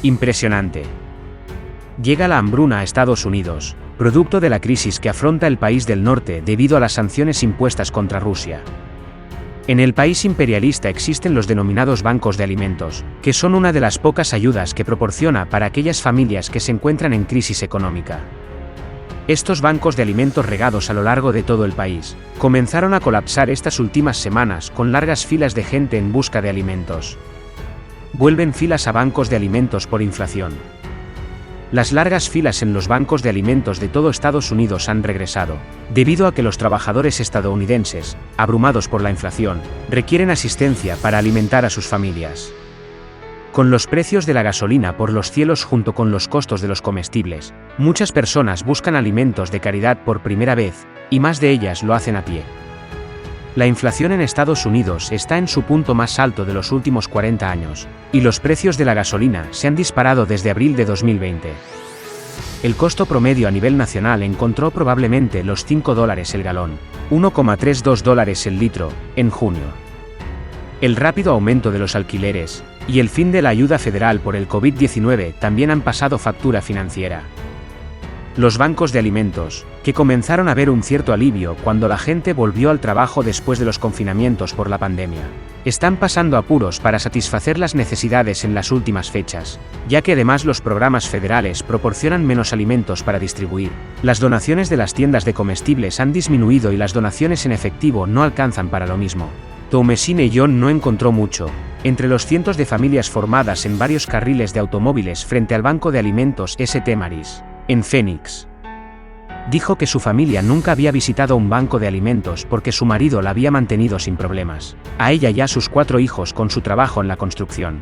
Impresionante. Llega la hambruna a Estados Unidos, producto de la crisis que afronta el país del norte debido a las sanciones impuestas contra Rusia. En el país imperialista existen los denominados bancos de alimentos, que son una de las pocas ayudas que proporciona para aquellas familias que se encuentran en crisis económica. Estos bancos de alimentos regados a lo largo de todo el país, comenzaron a colapsar estas últimas semanas con largas filas de gente en busca de alimentos. Vuelven filas a bancos de alimentos por inflación. Las largas filas en los bancos de alimentos de todo Estados Unidos han regresado, debido a que los trabajadores estadounidenses, abrumados por la inflación, requieren asistencia para alimentar a sus familias. Con los precios de la gasolina por los cielos junto con los costos de los comestibles, muchas personas buscan alimentos de calidad por primera vez, y más de ellas lo hacen a pie. La inflación en Estados Unidos está en su punto más alto de los últimos 40 años, y los precios de la gasolina se han disparado desde abril de 2020. El costo promedio a nivel nacional encontró probablemente los $5 el galón, $1,32 el litro, en junio. El rápido aumento de los alquileres, y el fin de la ayuda federal por el COVID-19 también han pasado factura financiera. Los bancos de alimentos, que comenzaron a ver un cierto alivio cuando la gente volvió al trabajo después de los confinamientos por la pandemia, están pasando apuros para satisfacer las necesidades en las últimas fechas, ya que además los programas federales proporcionan menos alimentos para distribuir. Las donaciones de las tiendas de comestibles han disminuido y las donaciones en efectivo no alcanzan para lo mismo. Toumessine John no encontró mucho entre los cientos de familias formadas en varios carriles de automóviles frente al banco de alimentos St. Mary's, en Phoenix. Dijo que su familia nunca había visitado un banco de alimentos porque su marido la había mantenido sin problemas, a ella y a sus 4 hijos con su trabajo en la construcción.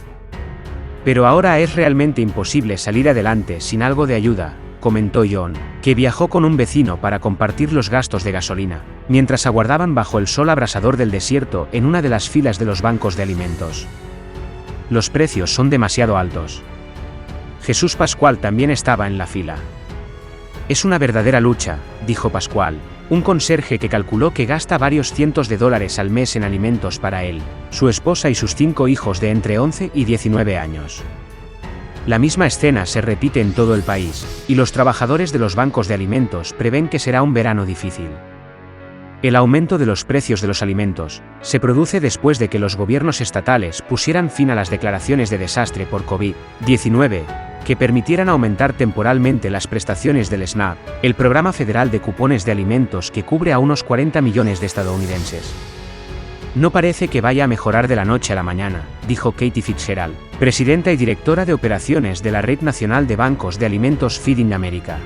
Pero ahora es realmente imposible salir adelante sin algo de ayuda, comentó John, que viajó con un vecino para compartir los gastos de gasolina, mientras aguardaban bajo el sol abrasador del desierto en una de las filas de los bancos de alimentos. Los precios son demasiado altos. Jesús Pascual también estaba en la fila. Es una verdadera lucha, dijo Pascual, un conserje que calculó que gasta varios cientos de dólares al mes en alimentos para él, su esposa y sus 5 hijos de entre 11 y 19 años. La misma escena se repite en todo el país, y los trabajadores de los bancos de alimentos prevén que será un verano difícil. El aumento de los precios de los alimentos se produce después de que los gobiernos estatales pusieran fin a las declaraciones de desastre por COVID-19, que permitieran aumentar temporalmente las prestaciones del SNAP, el programa federal de cupones de alimentos que cubre a unos 40 millones de estadounidenses. No parece que vaya a mejorar de la noche a la mañana, dijo Katie Fitzgerald, presidenta y directora de operaciones de la Red Nacional de Bancos de Alimentos Feeding America.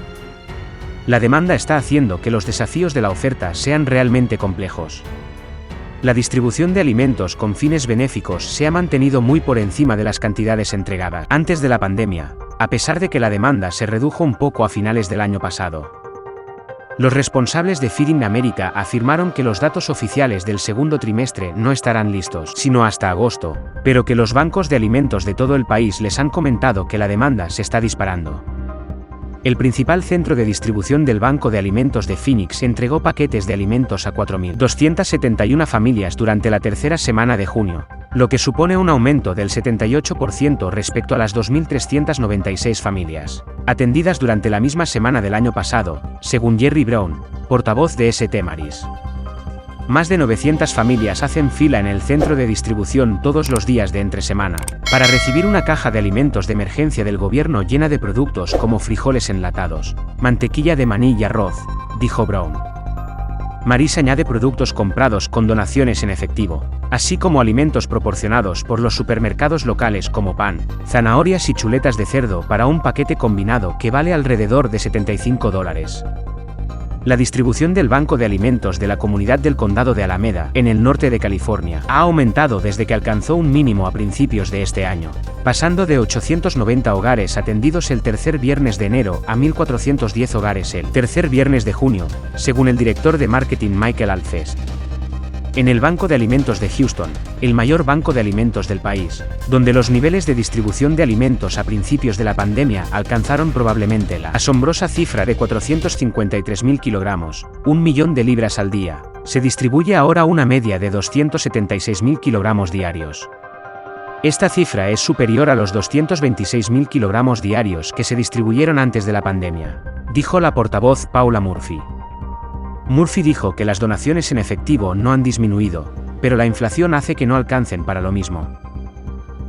La demanda está haciendo que los desafíos de la oferta sean realmente complejos. La distribución de alimentos con fines benéficos se ha mantenido muy por encima de las cantidades entregadas antes de la pandemia, a pesar de que la demanda se redujo un poco a finales del año pasado. Los responsables de Feeding America afirmaron que los datos oficiales del segundo trimestre no estarán listos, sino hasta agosto, pero que los bancos de alimentos de todo el país les han comentado que la demanda se está disparando. El principal centro de distribución del Banco de Alimentos de Phoenix entregó paquetes de alimentos a 4.271 familias durante la tercera semana de junio, lo que supone un aumento del 78% respecto a las 2.396 familias atendidas durante la misma semana del año pasado, según Jerry Brown, portavoz de St. Mary's. Más de 900 familias hacen fila en el centro de distribución todos los días de entre semana, para recibir una caja de alimentos de emergencia del gobierno llena de productos como frijoles enlatados, mantequilla de maní y arroz, dijo Brown. Mary's añade productos comprados con donaciones en efectivo, así como alimentos proporcionados por los supermercados locales como pan, zanahorias y chuletas de cerdo para un paquete combinado que vale alrededor de $75. La distribución del Banco de Alimentos de la Comunidad del Condado de Alameda, en el norte de California, ha aumentado desde que alcanzó un mínimo a principios de este año, pasando de 890 hogares atendidos el tercer viernes de enero a 1.410 hogares el tercer viernes de junio, según el director de marketing Michael Alfest. En el Banco de Alimentos de Houston, el mayor banco de alimentos del país, donde los niveles de distribución de alimentos a principios de la pandemia alcanzaron probablemente la asombrosa cifra de 453.000 kilogramos, 1 millón de libras al día, se distribuye ahora una media de 276.000 kilogramos diarios. Esta cifra es superior a los 226.000 kilogramos diarios que se distribuyeron antes de la pandemia, dijo la portavoz Paula Murphy. Murphy dijo que las donaciones en efectivo no han disminuido, pero la inflación hace que no alcancen para lo mismo.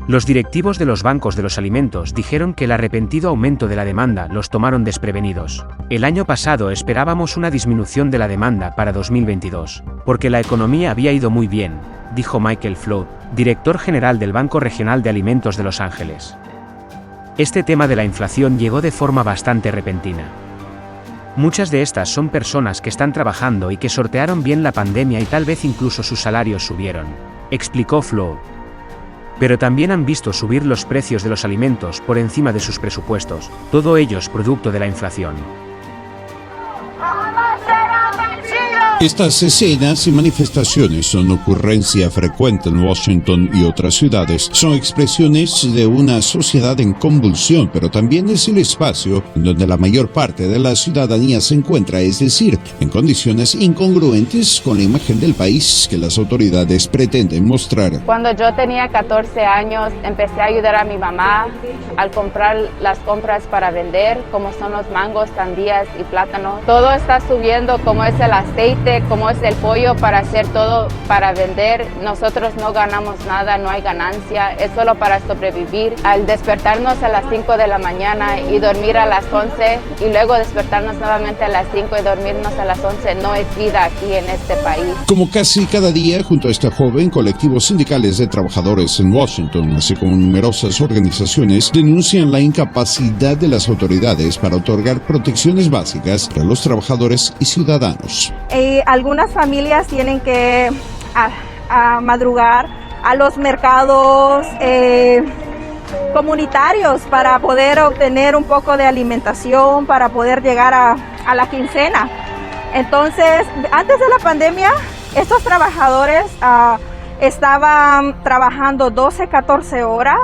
Los directivos de los bancos de los alimentos dijeron que el arrepentido aumento de la demanda los tomaron desprevenidos. El año pasado esperábamos una disminución de la demanda para 2022, porque la economía había ido muy bien, dijo Michael Flood, director general del Banco Regional de Alimentos de Los Ángeles. Este tema de la inflación llegó de forma bastante repentina. Muchas de estas son personas que están trabajando y que sortearon bien la pandemia y tal vez incluso sus salarios subieron, explicó Flood. Pero también han visto subir los precios de los alimentos por encima de sus presupuestos, todo ello es producto de la inflación. Estas escenas y manifestaciones son ocurrencia frecuente en Washington y otras ciudades. Son expresiones de una sociedad en convulsión, pero también es el espacio en donde la mayor parte de la ciudadanía se encuentra, es decir, en condiciones incongruentes con la imagen del país que las autoridades pretenden mostrar. Cuando yo tenía 14 años, empecé a ayudar a mi mamá al comprar las compras para vender, como son los mangos, sandías y plátanos. Todo está subiendo, como es el aceite, como es el pollo, para hacer todo para vender. Nosotros no ganamos nada, no hay ganancia, es solo para sobrevivir. Al despertarnos a las 5 de la mañana y dormir a las 11 y luego despertarnos nuevamente a las 5 y dormirnos a las 11, no es vida aquí en este país. Como casi cada día, junto a esta joven, colectivos sindicales de trabajadores en Washington, así como numerosas organizaciones, denuncian la incapacidad de las autoridades para otorgar protecciones básicas para los trabajadores y ciudadanos. Algunas familias tienen que madrugar a los mercados comunitarios para poder obtener un poco de alimentación, para poder llegar a la quincena. Entonces, antes de la pandemia, estos trabajadores estaban trabajando 12, 14 horas,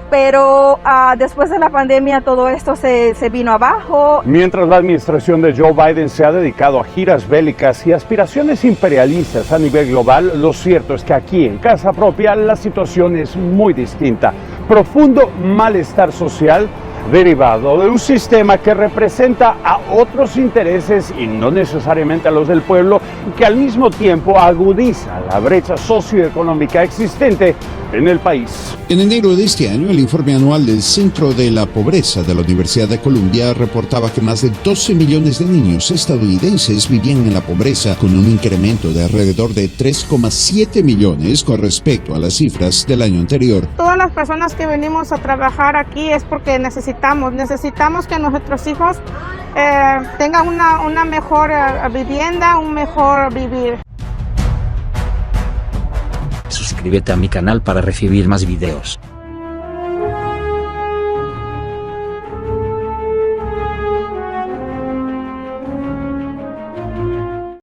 pero después de la pandemia todo esto se vino abajo. Mientras la administración de Joe Biden se ha dedicado a giras bélicas y aspiraciones imperialistas a nivel global, lo cierto es que aquí en casa propia la situación es muy distinta. Profundo malestar social derivado de un sistema que representa a otros intereses y no necesariamente a los del pueblo, y que al mismo tiempo agudiza la brecha socioeconómica existente en el país. En enero de este año, el informe anual del Centro de la Pobreza de la Universidad de Columbia reportaba que más de 12 millones de niños estadounidenses vivían en la pobreza, con un incremento de alrededor de 3,7 millones con respecto a las cifras del año anterior. Todas las personas que venimos a trabajar aquí es porque necesitamos que nuestros hijos tengan una mejor vivienda, un mejor vivir. Suscríbete a mi canal para recibir más videos.